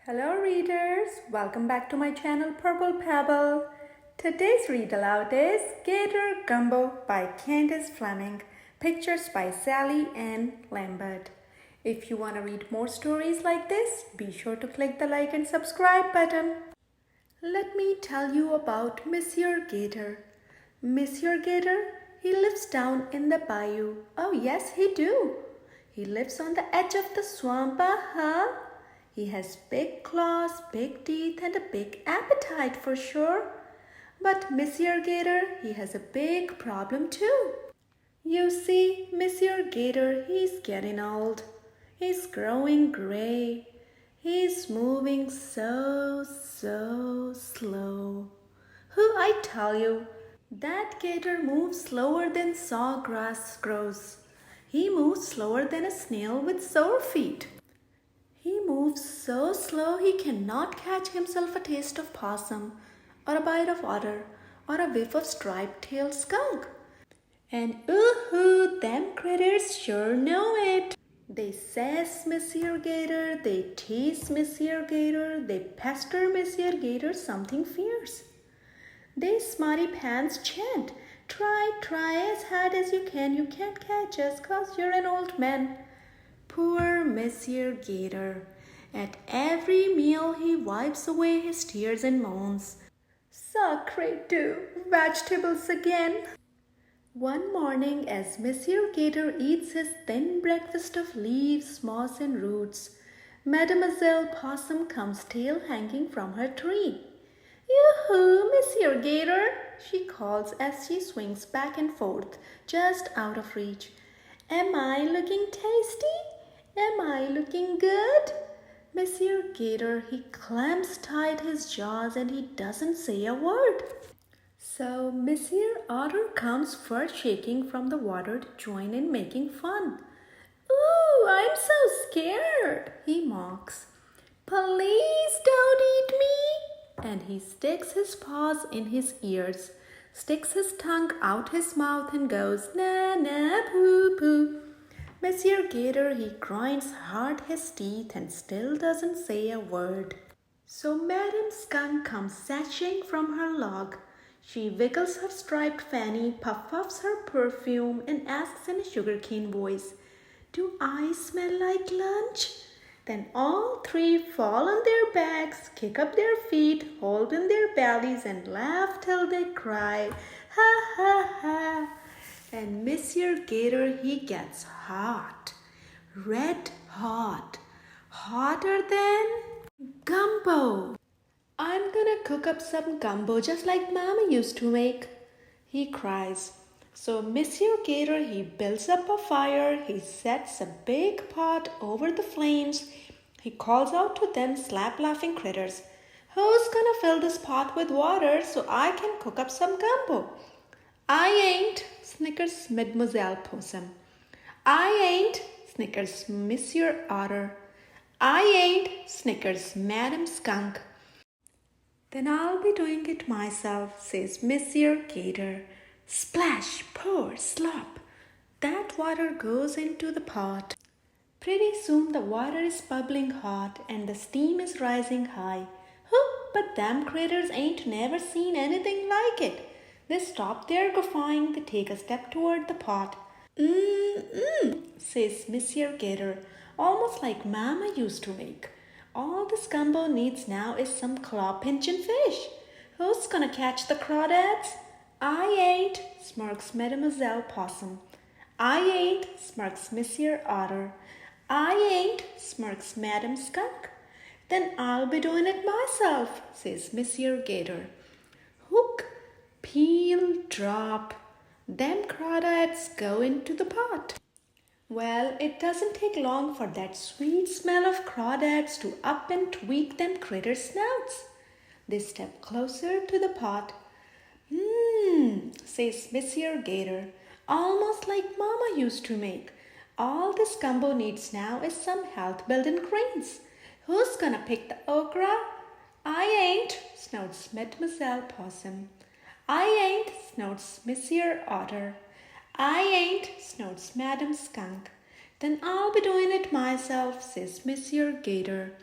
Hello readers, welcome back to my channel Purple Pebble. Today's read aloud is Gator Gumbo by Candace Fleming, pictures by Sally Ann Lambert. If you want to read more stories like this, be sure to click the like and subscribe button. Let me tell you about Monsieur Gator. Monsieur Gator, he lives down in the bayou. Oh yes, he do. He lives on the edge of the swamp, He has big claws, big teeth, and a big appetite for sure. But Monsieur Gator, he has a big problem too. You see, Monsieur Gator, he's getting old. He's growing gray. He's moving so slow. Who I tell you, that gator moves slower than sawgrass grows. He moves slower than a snail with sore feet. He moves so slow he cannot catch himself a taste of possum, or a bite of otter, or a whiff of striped-tailed skunk. And ooh-hoo, them critters sure know it. They sass Monsieur Gator, they tease Monsieur Gator, they pester Monsieur Gator something fierce. They smarty pants chant, try as hard as you can't catch us 'cause you're an old man. Poor Monsieur Gator. At every meal he wipes away his tears and moans. Sacre Dieu, vegetables again. One morning, as Monsieur Gator eats his thin breakfast of leaves, moss, and roots, Mademoiselle Possum comes tail hanging from her tree. Yoo-hoo, Monsieur Gator, she calls as she swings back and forth, just out of reach. Am I looking tasty? Am I looking good? Monsieur Gator, he clamps tight his jaws and he doesn't say a word. So Monsieur Otter comes first shaking from the water to join in making fun. Ooh, I'm so scared, he mocks. Please don't eat me. And he sticks his paws in his ears, sticks his tongue out his mouth and goes, na na poo poo. Monsieur Gator, he grinds hard his teeth and still doesn't say a word. So Madame Skunk comes sashaying from her log. She wiggles her striped fanny, puffs her perfume, and asks in a sugarcane voice, Do I smell like lunch? Then all three fall on their backs, kick up their feet, hold in their bellies, and laugh till they cry, ha ha ha. And Monsieur Gator, he gets hot, red hot, hotter than gumbo. I'm gonna cook up some gumbo just like Mama used to make, he cries. So Monsieur Gator, he builds up a fire, he sets a big pot over the flames. He calls out to them slap-laughing critters, Who's gonna fill this pot with water so I can cook up some gumbo? I ain't, snickers Mademoiselle Possum. I ain't, snickers Monsieur Otter. I ain't, snickers Madame Skunk. Then I'll be doing it myself, says Monsieur Gator. Splash, pour, slop. That water goes into the pot. Pretty soon the water is bubbling hot and the steam is rising high. But them critters ain't never seen anything like it. They stop their guffawing, they take a step toward the pot. Says Monsieur Gator, almost like Mama used to make. All this gumbo needs now is some claw-pinching fish. Who's gonna catch the crawdads? I ain't, smirks Mademoiselle Possum. I ain't, smirks Monsieur Otter. I ain't, smirks Madame Skunk. Then I'll be doing it myself, says Monsieur Gator. Hook, peel, drop. Them crawdads go into the pot. Well, it doesn't take long for that sweet smell of crawdads to up and tweak them critters' snouts. They step closer to the pot. Says Monsieur Gator, almost like Mama used to make. All this gumbo needs now is some health-building greens. Who's gonna pick the okra? I ain't, snorts Mademoiselle Possum. I ain't, snorts Monsieur Otter. I ain't, snorts Madame Skunk. Then I'll be doing it myself, says Monsieur Gator.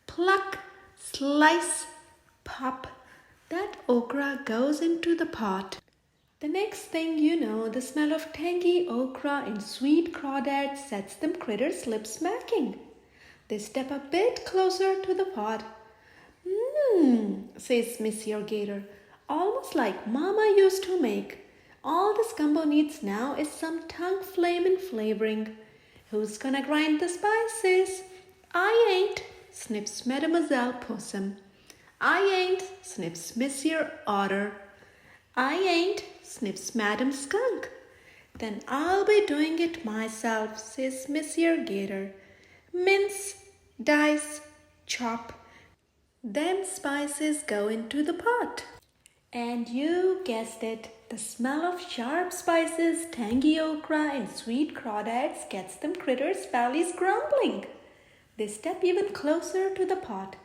Pluck, slice, pop. That okra goes into the pot. The next thing you know, the smell of tangy okra and sweet crawdads sets them critters lip smacking. They step a bit closer to the pot. Says Monsieur Gator, almost like Mama used to make. All this gumbo needs now is some tongue flamin' flavoring. Who's gonna grind the spices? I ain't, snips Mademoiselle Possum. I ain't, snips Monsieur Otter. I ain't, snips Madam Skunk. Then I'll be doing it myself, says Monsieur Gator. Mince, dice, chop. Then spices go into the pot. And you guessed it, the smell of sharp spices, tangy okra, and sweet crawdads gets them critters' bellies grumbling. They step even closer to the pot.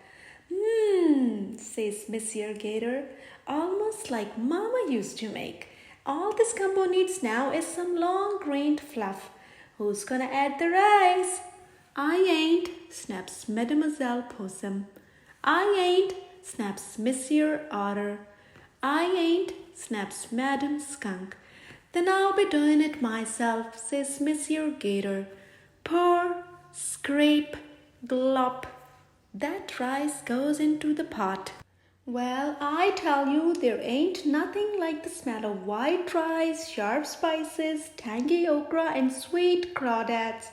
Says Monsieur Gator, almost like Mama used to make. All this gumbo needs now is some long-grained fluff. Who's gonna add the rice? I ain't, snaps Mademoiselle Possum. I ain't, snaps Monsieur Otter. I ain't, snaps Madam Skunk. Then I'll be doing it myself, says Monsieur Gator. Pour, scrape, glop. That rice goes into the pot. Well, I tell you, there ain't nothing like the smell of white rice, sharp spices, tangy okra, and sweet crawdads.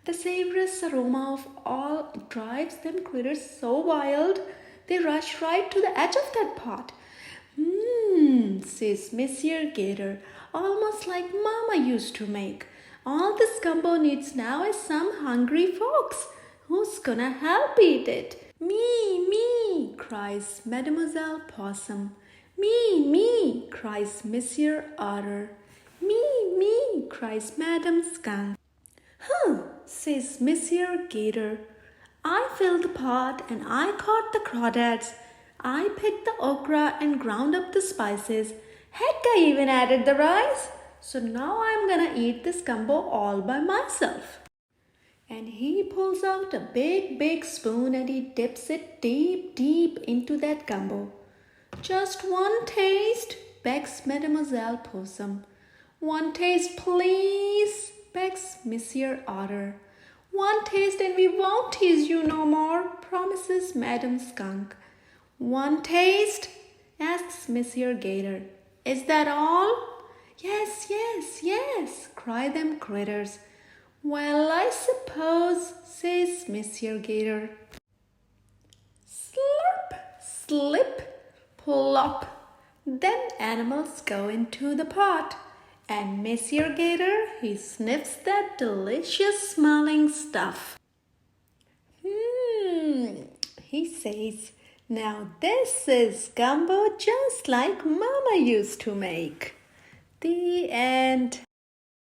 The savorous aroma of all drives them critters so wild, they rush right to the edge of that pot. Says Monsieur Gator, almost like Mama used to make. All this gumbo needs now is some hungry folks. Who's gonna help eat it? Me, cries Mademoiselle Possum. Me, cries Monsieur Otter. Me, cries Madam Skunk. Says Monsieur Gator. I filled the pot and I caught the crawdads. I picked the okra and ground up the spices. Heck, I even added the rice. So now I'm gonna eat this gumbo all by myself. And he pulls out a big spoon and he dips it deep into that gumbo. Just one taste, begs Mademoiselle Possum. One taste, please, begs Monsieur Otter. One taste and we won't tease you no more, promises Madam Skunk. One taste, asks Monsieur Gator. Is that all? Yes, cry them critters. Well, I suppose, says Monsieur Gator. Slurp, slip, plop. Then animals go into the pot. And Monsieur Gator, he sniffs that delicious smelling stuff. He says, now this is gumbo just like Mama used to make. The end.